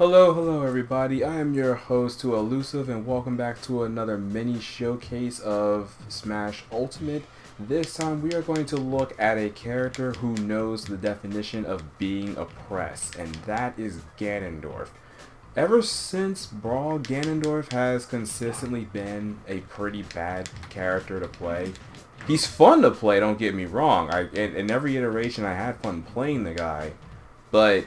Hello everybody. I am your host to Elusive and welcome back to another mini showcase of Smash Ultimate. This time we are going to look at a character who knows the definition of being oppressed, and that is Ganondorf. Ever since Brawl, Ganondorf has consistently been a pretty bad character to play. He's fun to play, don't get me wrong. In every iteration I had fun playing the guy, but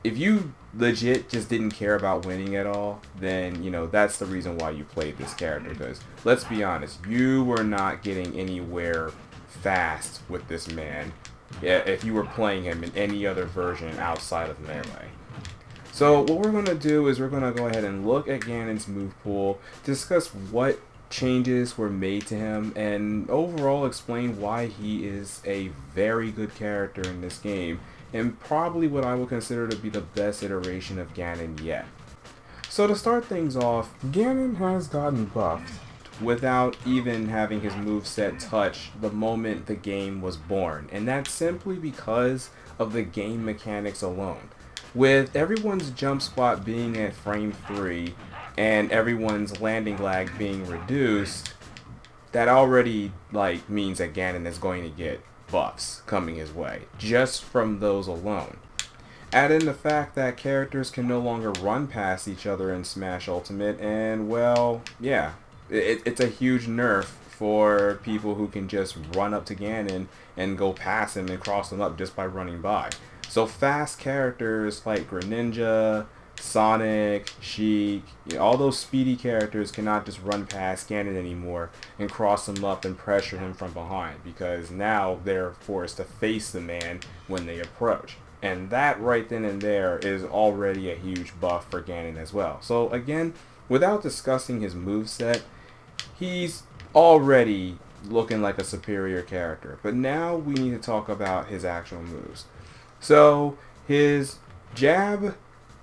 if you legit just didn't care about winning at all, then that's the reason why you played this character. Because let's be honest, you were not getting anywhere fast with this man. Yeah, if you were playing him in any other version outside of Melee. So what we're going to do is we're going to go ahead and look at Ganon's move pool, discuss what changes were made to him, and overall explain why he is a very good character in this game, and probably what I would consider to be the best iteration of Ganon yet. So to start things off, Ganon has gotten buffed without even having his moveset touch the moment the game was born, and that's simply because of the game mechanics alone. With everyone's jump spot being at frame 3 and everyone's landing lag being reduced, that already means that Ganon is going to get buffs coming his way just from those alone. Add in the fact that characters can no longer run past each other in Smash Ultimate, and well, yeah, it's a huge nerf for people who can just run up to Ganon and go past him and cross him up just by running by. So fast characters like Greninja, Sonic, Sheik, all those speedy characters cannot just run past Ganon anymore and cross him up and pressure him from behind, because now they're forced to face the man when they approach. And that right then and there is already a huge buff for Ganon as well. So again, without discussing his moveset, he's already looking like a superior character. But now we need to talk about his actual moves. So his jab,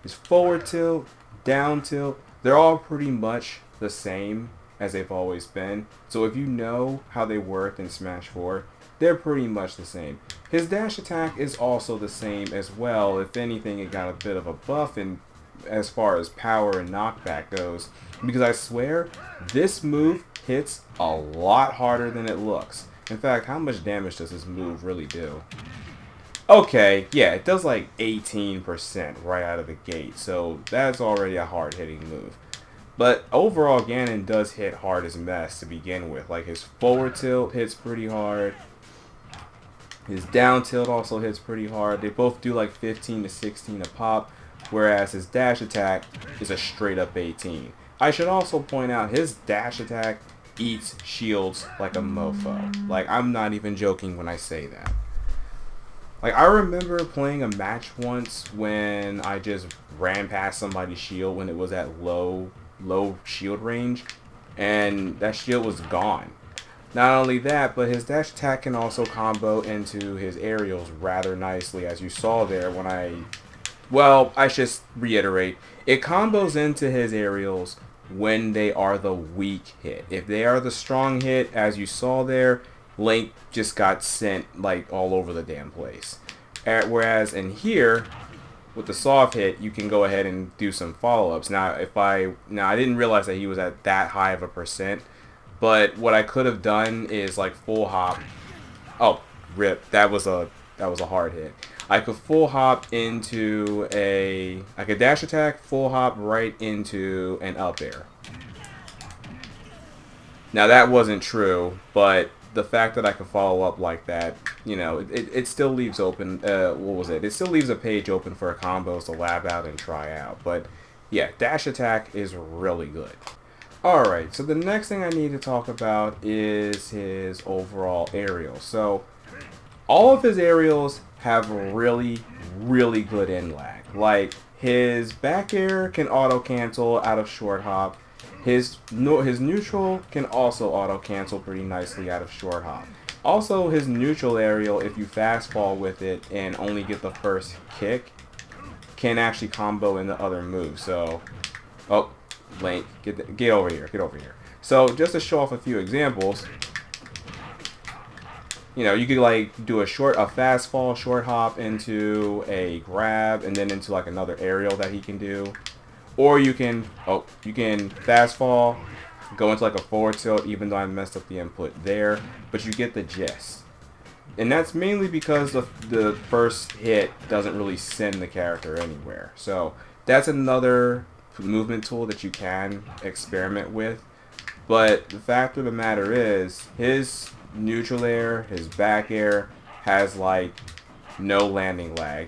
his forward tilt, down tilt, they're all pretty much the same as they've always been. So if you know how they worked in Smash 4, they're pretty much the same. His dash attack is also the same as well. If anything, it got a bit of a buff in as far as power and knockback goes, because I swear this move hits a lot harder than it looks. In fact, how much damage does this move really do? Okay, yeah, it does like 18% right out of the gate, so that's already a hard-hitting move. But overall, Ganon does hit hard as mess to begin with. Like, his forward tilt hits pretty hard. His down tilt also hits pretty hard. They both do like 15 to 16 a pop, whereas his dash attack is a straight-up 18. I should also point out his dash attack eats shields like a mofo. Like, I'm not even joking when I say that. Like, I remember playing a match once when I just ran past somebody's shield when it was at low shield range, and that shield was gone. Not only that, but his dash attack can also combo into his aerials rather nicely, as you saw there when I should reiterate, it combos into his aerials when they are the weak hit. If they are the strong hit, as you saw there, Link just got sent like all over the damn place. Whereas in here, with the soft hit, you can go ahead and do some follow-ups. Now, I didn't realize that he was at that high of a percent, but what I could have done is like full hop. Oh, rip! That was a hard hit. I could full hop into I could dash attack, full hop right into an up air. Now that wasn't true, but the fact that I could follow up like that, it still leaves open, It still leaves a page open for combos to lab out and try out. But yeah, dash attack is really good. Alright, so the next thing I need to talk about is his overall aerial. So all of his aerials have really, really good in lag. Like, his back air can auto cancel out of short hop. His neutral can also auto-cancel pretty nicely out of short hop. Also, his neutral aerial, if you fast fall with it and only get the first kick, can actually combo in the other moves. So, oh, Link, get over here, get over here. So, just to show off a few examples, you could like do a fast fall, short hop into a grab, and then into like another aerial that he can do. Or you can fast fall, go into like a forward tilt, even though I messed up the input there, but you get the gist. And that's mainly because the first hit doesn't really send the character anywhere. So that's another movement tool that you can experiment with. But the fact of the matter is, his neutral air, his back air, has like no landing lag,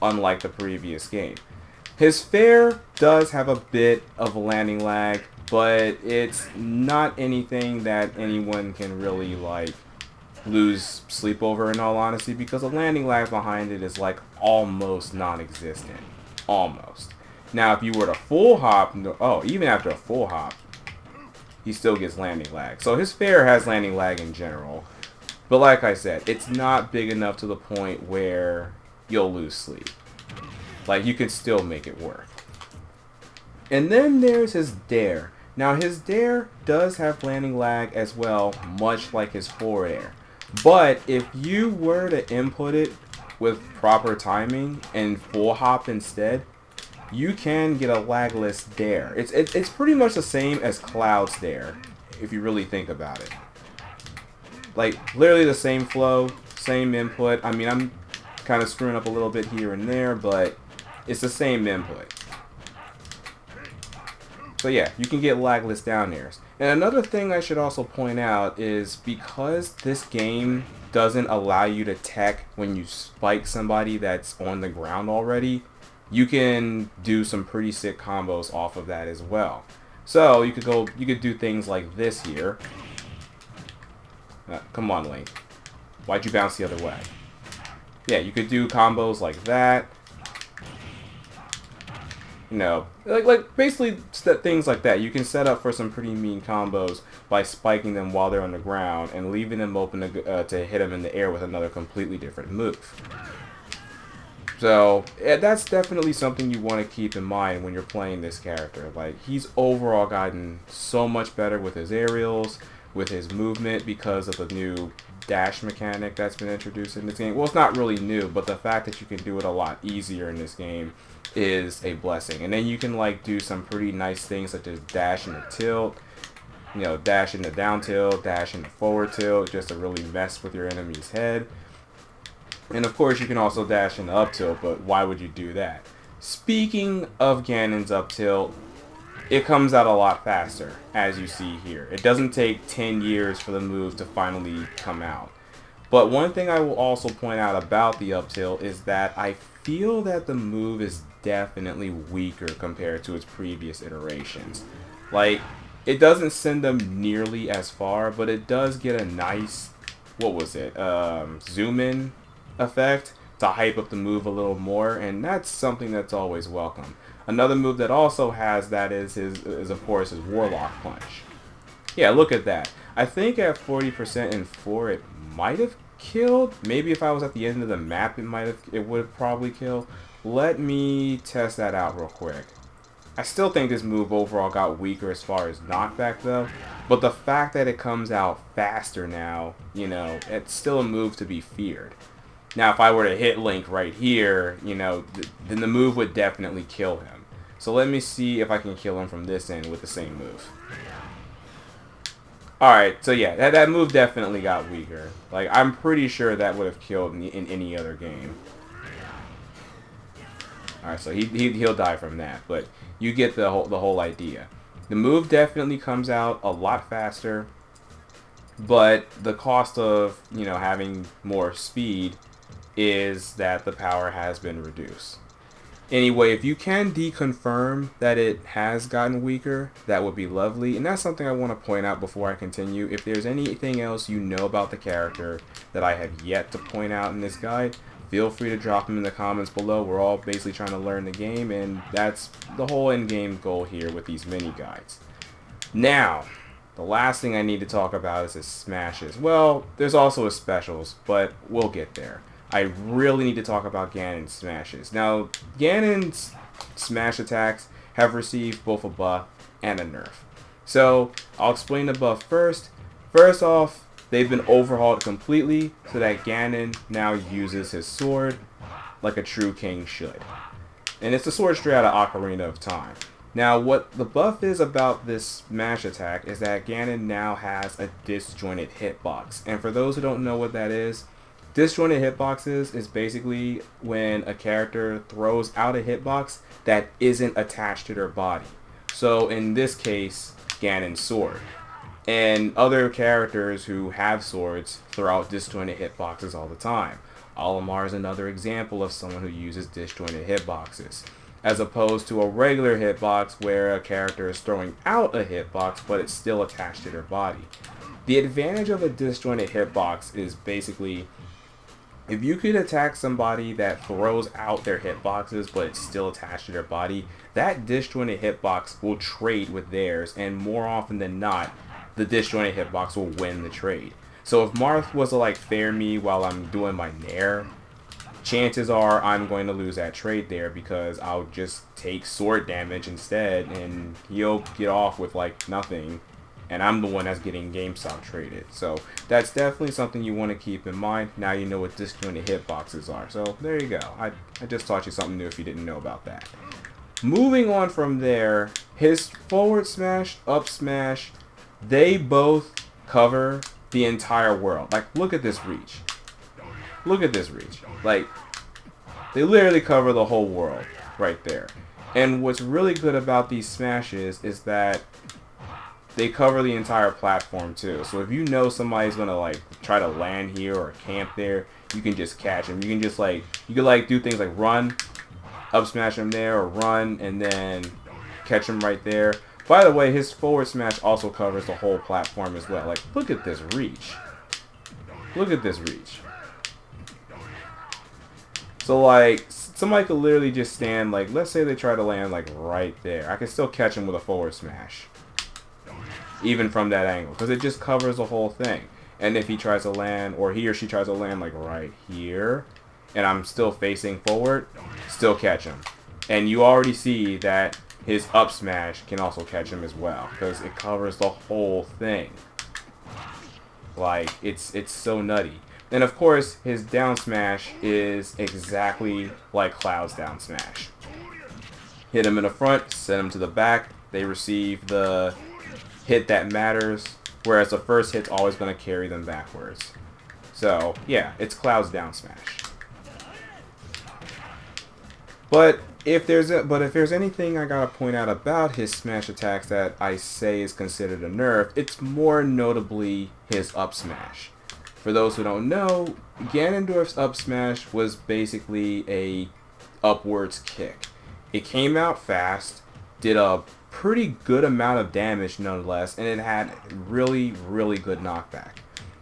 unlike the previous game. His fair does have a bit of landing lag, but it's not anything that anyone can really like lose sleep over, in all honesty, because the landing lag behind it is like almost non-existent. Almost. Now if you were to full hop, even after a full hop, he still gets landing lag. So his fair has landing lag in general. But like I said, it's not big enough to the point where you'll lose sleep. Like, you can still make it work. And then there's his dare. Now his dare does have landing lag as well, much like his forward air. But if you were to input it with proper timing and full hop instead, you can get a lagless dare. It's pretty much the same as Cloud's dare, if you really think about it. Like, literally the same flow, same input. I mean, I'm kind of screwing up a little bit here and there, but it's the same input. So yeah, you can get lagless down airs. And another thing I should also point out is, because this game doesn't allow you to tech when you spike somebody that's on the ground already, you can do some pretty sick combos off of that as well. So you could do things like this here. Come on, Link. Why'd you bounce the other way? Yeah, you could do combos like that. You know, like basically things like that. You can set up for some pretty mean combos by spiking them while they're on the ground and leaving them open to hit them in the air with another completely different move. So yeah, that's definitely something you want to keep in mind when you're playing this character. Like, he's overall gotten so much better with his aerials, with his movement, because of the new dash mechanic that's been introduced in this game. Well, it's not really new, but the fact that you can do it a lot easier in this game is a blessing. And then you can like do some pretty nice things such as dash into tilt, you know, dash into down tilt, dash into forward tilt, just to really mess with your enemy's head. And of course you can also dash into up tilt, but why would you do that? Speaking of Ganon's up tilt, it comes out a lot faster, as you see here. It doesn't take 10 years for the move to finally come out. But one thing I will also point out about the up tilt is that I feel that the move is definitely weaker compared to its previous iterations. Like, it doesn't send them nearly as far, but it does get a nice, zoom in effect to hype up the move a little more, and that's something that's always welcome. Another move that also has that is of course his Warlock Punch. Yeah, look at that. I think at 40% in 4 it might have killed. Maybe if I was at the end of the map it would have probably killed. Let me test that out real quick. I still think this move overall got weaker as far as knockback though, but the fact that it comes out faster now, you know, it's still a move to be feared. Now if I were to hit Link right here, you know, then the move would definitely kill him. So let me see if I can kill him from this end with the same move. Alright, so yeah, that move definitely got weaker. Like, I'm pretty sure that would have killed in any other game. Alright, so he'll die from that, but you get the whole idea. The move definitely comes out a lot faster, but the cost of, you know, having more speed is that the power has been reduced. Anyway, if you can deconfirm that it has gotten weaker, that would be lovely. And that's something I want to point out before I continue. If there's anything else you know about the character that I have yet to point out in this guide, feel free to drop them in the comments below. We're all basically trying to learn the game, and that's the whole end game goal here with these mini guides. Now, the last thing I need to talk about is his smashes. Well, there's also his specials, but we'll get there. I really need to talk about Ganon's smashes. Now, Ganon's smash attacks have received both a buff and a nerf. So, I'll explain the buff first. First off, they've been overhauled completely so that Ganon now uses his sword like a true king should. And it's the sword straight out of Ocarina of Time. Now, what the buff is about this smash attack is that Ganon now has a disjointed hitbox. And for those who don't know what that is, disjointed hitboxes is basically when a character throws out a hitbox that isn't attached to their body. So in this case, Ganon's sword. And other characters who have swords throw out disjointed hitboxes all the time. Olimar is another example of someone who uses disjointed hitboxes, as opposed to a regular hitbox where a character is throwing out a hitbox but it's still attached to their body. The advantage of a disjointed hitbox is basically if you could attack somebody that throws out their hitboxes but it's still attached to their body, that disjointed hitbox will trade with theirs, and more often than not, the disjointed hitbox will win the trade. So if Marth was to like fair me while I'm doing my nair, chances are I'm going to lose that trade there because I'll just take sword damage instead and he'll get off with like nothing, and I'm the one that's getting GameStop traded. So that's definitely something you want to keep in mind. Now you know what disjointed hitboxes are. So there you go. I just taught you something new if you didn't know about that. Moving on from there, his forward smash, up smash, they both cover the entire world. Like, look at this reach. Look at this reach. Like, they literally cover the whole world right there. And what's really good about these smashes is that they cover the entire platform too. So if you know somebody's gonna like try to land here or camp there, you can just catch them. You can just like, you can like do things like run, up smash them there, or run and then catch them right there. By the way, his forward smash also covers the whole platform as well. Like, look at this reach. Look at this reach. So, like, somebody could literally just stand, like, let's say they try to land, like, right there. I can still catch him with a forward smash. Even from that angle. Because it just covers the whole thing. And if he tries to land, or he or she tries to land, like, right here, and I'm still facing forward, still catch him. And you already see that his up smash can also catch him as well, because it covers the whole thing. Like, it's so nutty. And of course, his down smash is exactly like Cloud's down smash. Hit him in the front, send him to the back, they receive the hit that matters, whereas the first hit's always going to carry them backwards. So, yeah, it's Cloud's down smash. But if there's anything I gotta point out about his smash attacks that I say is considered a nerf, it's more notably his up smash. For those who don't know, Ganondorf's up smash was basically a upwards kick. It came out fast, did a pretty good amount of damage nonetheless, and it had really, really good knockback.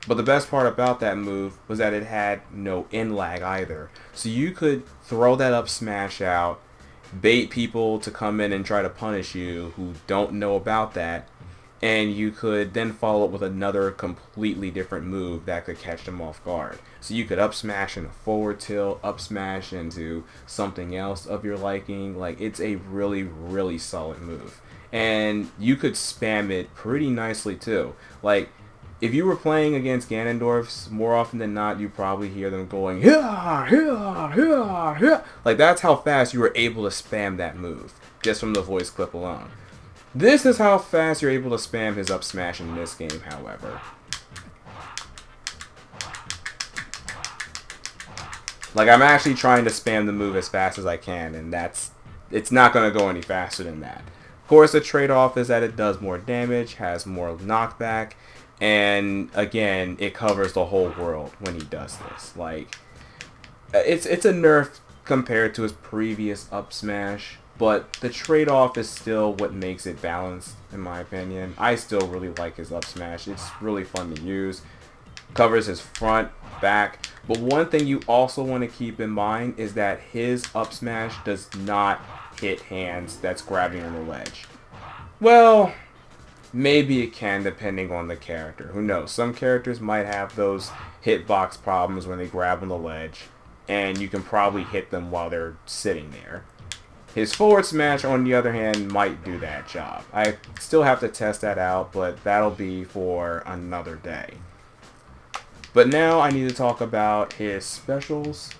But the best part about that move was that it had no in lag either. So you could throw that up smash out, bait people to come in and try to punish you who don't know about that, and you could then follow up with another completely different move that could catch them off guard. So you could up smash into forward tilt, up smash into something else of your liking. Like, it's a really, really solid move. And you could spam it pretty nicely too. Like, if you were playing against Ganondorfs, more often than not, you probably hear them going, "Hia, hia, hia, hia." Like, that's how fast you were able to spam that move, just from the voice clip alone. This is how fast you're able to spam his up smash in this game, however. Like, I'm actually trying to spam the move as fast as I can, and it's not going to go any faster than that. Of course, the trade-off is that it does more damage, has more knockback, and again, it covers the whole world when he does this. Like, it's a nerf compared to his previous up smash, but the trade-off is still what makes it balanced, in my opinion. I still really like his up smash. It's really fun to use. Covers his front, back. But one thing you also want to keep in mind is that his up smash does not hit hands that's grabbing on the ledge. Well, maybe it can, depending on the character. Who knows? Some characters might have those hitbox problems when they grab on the ledge, and you can probably hit them while they're sitting there. His forward smash, on the other hand, might do that job. I still have to test that out, but that'll be for another day. But now I need to talk about his specials.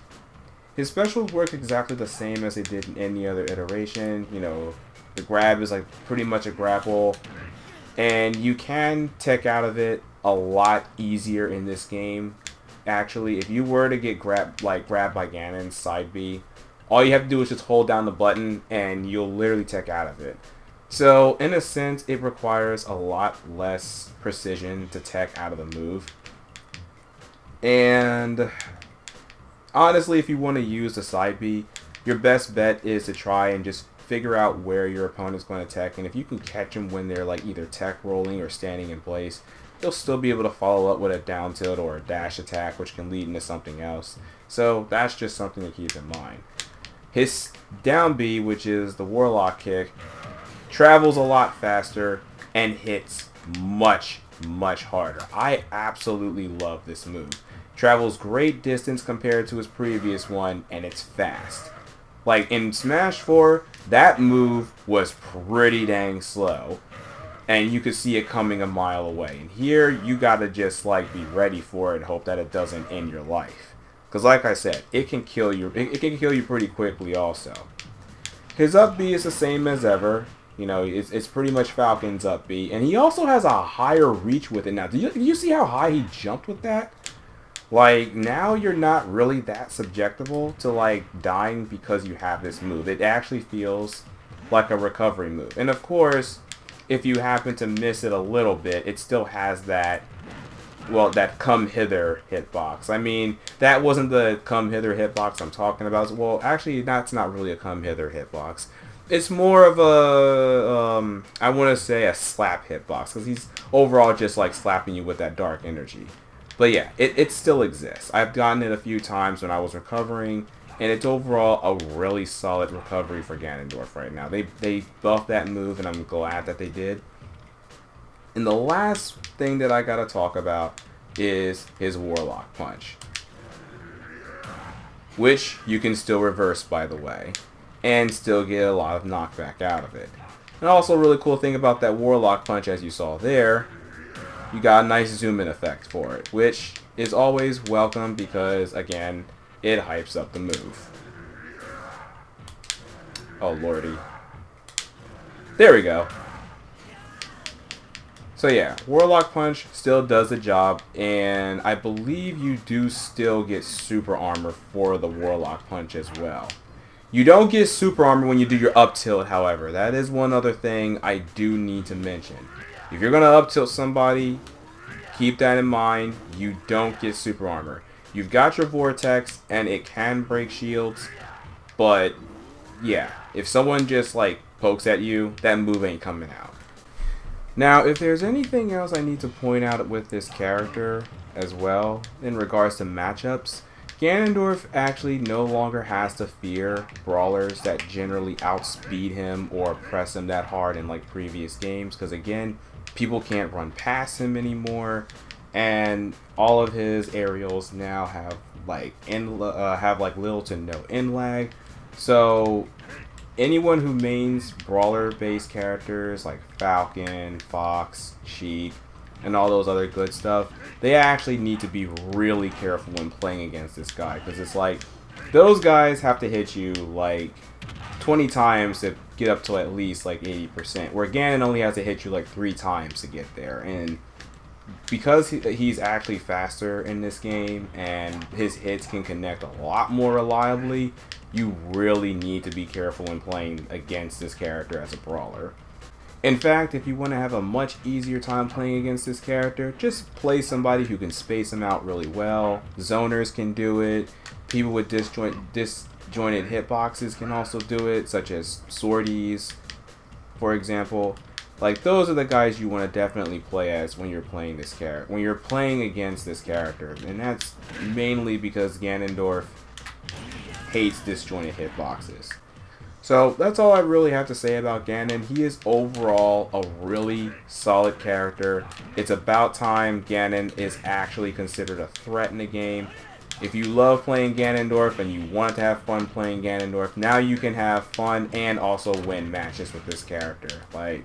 His specials work exactly the same as they did in any other iteration. You know, the grab is like pretty much a grapple, and you can tech out of it a lot easier in this game. Actually, if you were to get grabbed by Ganon's side B, all you have to do is just hold down the button and you'll literally tech out of it. So, in a sense, it requires a lot less precision to tech out of the move. And honestly, if you want to use the side B, your best bet is to try and just figure out where your opponent's going to tech. And if you can catch them when they're like either tech rolling or standing in place, you'll still be able to follow up with a down tilt or a dash attack, which can lead into something else. So that's just something to keep in mind. His down B, which is the Warlock kick, travels a lot faster and hits much, much harder. I absolutely love this move. Travels great distance compared to his previous one, and it's fast. Like in Smash 4, that move was pretty dang slow, and you could see it coming a mile away. And here, you gotta just like be ready for it and hope that it doesn't end your life. Because like I said, it can kill you. It can kill you pretty quickly also. His up B is the same as ever. You know, it's pretty much Falcon's up B. And he also has a higher reach with it now. Do you see how high he jumped with that? Like, now you're not really that subjectable to, like, dying because you have this move. It actually feels like a recovery move. And, of course, if you happen to miss it a little bit, it still has that, well, that come hither hitbox. I mean, that wasn't the come hither hitbox I'm talking about. Well, actually, that's not really a come hither hitbox. It's more of a, I want to say a slap hitbox, because he's overall just, like, slapping you with that dark energy. But yeah, it still exists. I've gotten it a few times when I was recovering, and it's overall a really solid recovery for Ganondorf right now. They buffed that move, and I'm glad that they did. And the last thing that I gotta talk about is his Warlock Punch, which you can still reverse, by the way, and still get a lot of knockback out of it. And also a really cool thing about that Warlock Punch, as you saw there, you got a nice zoom in effect for it, which is always welcome because, again, it hypes up the move. Oh, lordy. There we go. So yeah, Warlock Punch still does the job, and I believe you do still get super armor for the Warlock Punch as well. You don't get super armor when you do your up tilt, however. That is one other thing I do need to mention. If you're going to up tilt somebody, keep that in mind. You don't get super armor. You've got your Vortex, and it can break shields, but yeah, if someone just like pokes at you, that move ain't coming out. Now, if there's anything else I need to point out with this character as well, in regards to matchups, Ganondorf actually no longer has to fear brawlers that generally outspeed him or press him that hard in like previous games, because again, people can't run past him anymore, and all of his aerials now have like little to no end lag. So anyone who mains brawler-based characters like Falcon, Fox, Sheik, and all those other good stuff, they actually need to be really careful when playing against this guy, because it's like those guys have to hit you like 20 times to get up to at least like 80%, where Ganon only has to hit you like 3 times to get there. And because he's actually faster in this game and his hits can connect a lot more reliably, you really need to be careful when playing against this character as a brawler. In fact, if you want to have a much easier time playing against this character, just play somebody who can space them out really well. Zoners can do it. People with disjointed hitboxes can also do it, such as Swordies, for example. Like, those are the guys you want to definitely play as when you're playing this character, when you're playing against this character. And that's mainly because Ganondorf hates disjointed hitboxes. So that's all I really have to say about Ganon. He is overall a really solid character. It's about time Ganon is actually considered a threat in the game. If you love playing Ganondorf and you want to have fun playing Ganondorf, now you can have fun and also win matches with this character. Like,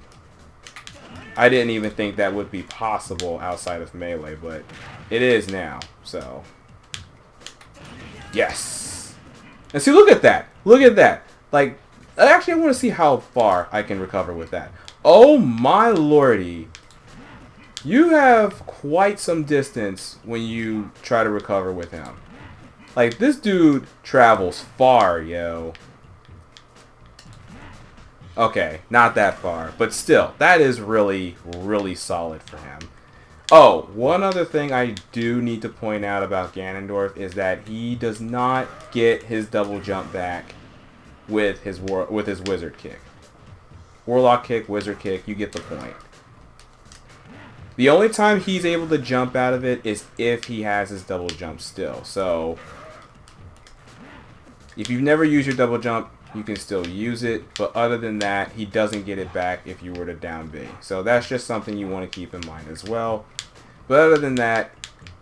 I didn't even think that would be possible outside of Melee, but it is now. So, yes. And see, look at that. Look at that. Like, actually, I want to see how far I can recover with that. Oh my lordy. You have quite some distance when you try to recover with him. Like, this dude travels far, yo. Okay, not that far. But still, that is really, really solid for him. Oh, one other thing I do need to point out about Ganondorf is that he does not get his double jump back with his wizard kick. Warlock kick, wizard kick, you get the point. The only time he's able to jump out of it is if he has his double jump still. So, if you've never used your double jump, you can still use it. But other than that, he doesn't get it back if you were to down B. So that's just something you want to keep in mind as well. But other than that,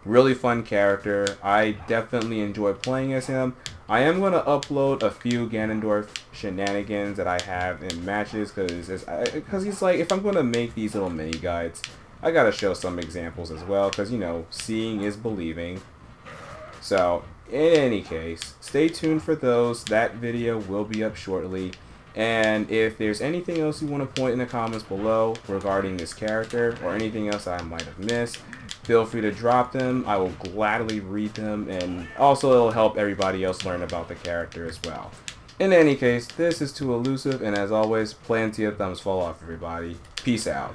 really fun character. I definitely enjoy playing as him. I am going to upload a few Ganondorf shenanigans that I have in matches because he's like, if I'm going to make these little mini guides, I got to show some examples as well because, you know, seeing is believing. So, in any case, stay tuned for those. That video will be up shortly. And if there's anything else you want to point in the comments below regarding this character or anything else I might have missed, feel free to drop them. I will gladly read them, and also it'll help everybody else learn about the character as well. In any case, this is Too Elusive, and as always, plenty of thumbs fall off, everybody. Peace out.